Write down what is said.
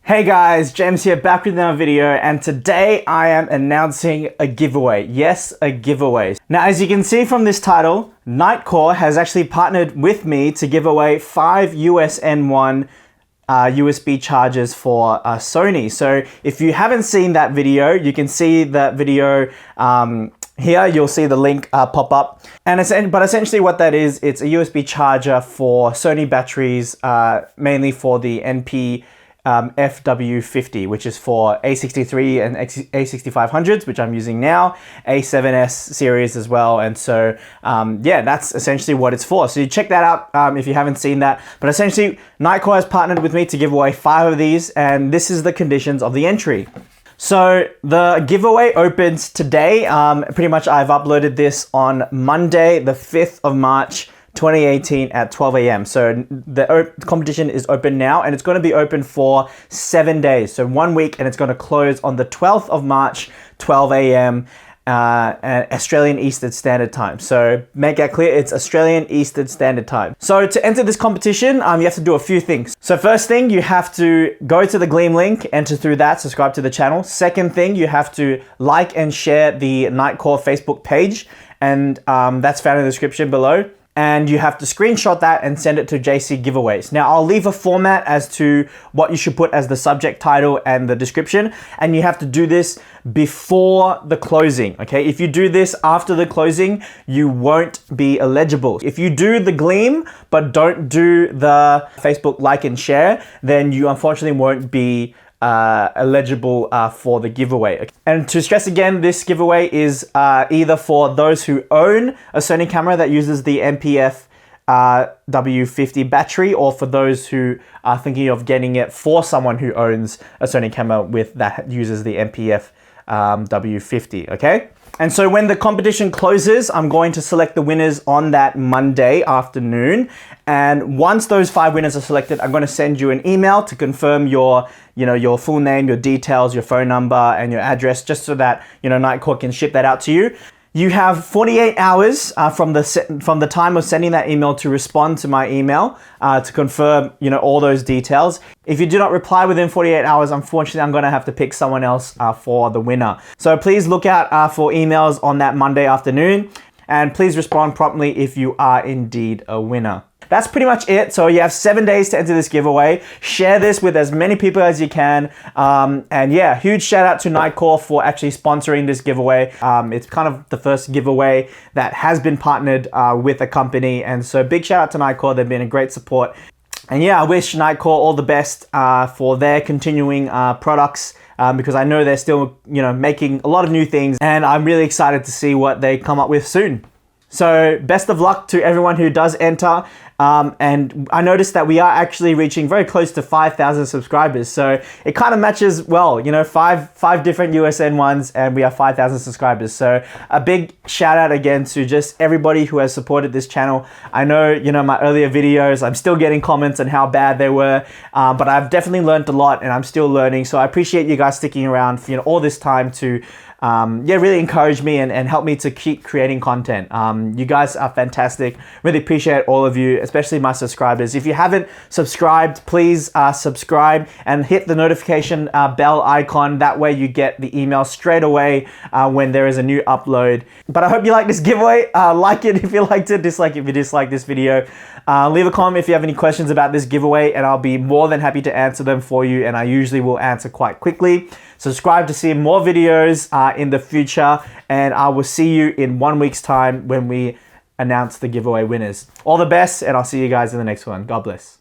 Hey guys, James here, back with another video, and today I am announcing a giveaway. Yes, a giveaway. Now, as you can see from this title, NITECORE has actually partnered with me to give away 5 USN1 USB chargers for Sony. So if you haven't seen that video, you can see that video here. You'll see the link pop up. But essentially what that is, it's a USB charger for Sony batteries, mainly for the FW50, which is for A63 and A6500s, which I'm using now, A7S series as well. And so, yeah, that's essentially what it's for. So you check that out if you haven't seen that. But essentially, NITECORE has partnered with me to give away 5 of these, and this is the conditions of the entry. So the giveaway opens today. Pretty much I've uploaded this on Monday, the 5th of March, 2018 at 12 a.m. So the competition is open now, and it's going to be open for 7 days. So 1 week, and it's going to close on the 12th of March, 12 a.m. Australian Eastern Standard Time. So make that clear, it's Australian Eastern Standard Time. So to enter this competition, you have to do a few things. So first thing, you have to go to the Gleam link, enter through that, subscribe to the channel. Second thing, you have to like and share the NITECORE Facebook page, and that's found in the description below. And you have to screenshot that and send it to JC Giveaways. Now, I'll leave a format as to what you should put as the subject title and the description, and you have to do this before the closing, okay? If you do this after the closing, you won't be eligible. If you do the Gleam, but don't do the Facebook like and share, then you unfortunately won't be eligible for the giveaway. And to stress again, this giveaway is either for those who own a Sony camera that uses the NPF W50 battery, or for those who are thinking of getting it for someone who owns a Sony camera with that uses the NPF W50, okay? And so when the competition closes, I'm going to select the winners on that Monday afternoon. And once those 5 winners are selected, I'm going to send you an email to confirm your full name, your details, your phone number, and your address, just so that, NITECORE can ship that out to you. You have 48 hours from the time of sending that email to respond to my email to confirm, all those details. If you do not reply within 48 hours, unfortunately, I'm going to have to pick someone else for the winner. So please look out for emails on that Monday afternoon, and please respond promptly if you are indeed a winner. That's pretty much it. So you have 7 days to enter this giveaway. Share this with as many people as you can. And yeah, huge shout out to NITECORE for actually sponsoring this giveaway. It's kind of the first giveaway that has been partnered with a company. And so big shout out to NITECORE. They've been a great support. And yeah, I wish NITECORE all the best for their continuing products. Because I know they're still, making a lot of new things, and I'm really excited to see what they come up with soon. So best of luck to everyone who does enter. And I noticed that we are actually reaching very close to 5,000 subscribers. So it kind of matches well, five different USN ones, and we have 5,000 subscribers. So a big shout out again to just everybody who has supported this channel. I know, my earlier videos, I'm still getting comments on how bad they were, but I've definitely learned a lot, and I'm still learning. So I appreciate you guys sticking around for, all this time to really encourage me and help me to keep creating content. You guys are fantastic. Really appreciate all of you, especially my subscribers. If you haven't subscribed, please subscribe and hit the notification bell icon. That way you get the email straight away when there is a new upload. But I hope you like this giveaway. Like it if you liked it, dislike it if you disliked this video. Leave a comment if you have any questions about this giveaway, and I'll be more than happy to answer them for you, and I usually will answer quite quickly. Subscribe to see more videos in the future, and I will see you in 1 week's time when we announce the giveaway winners. All the best, and I'll see you guys in the next one. God bless.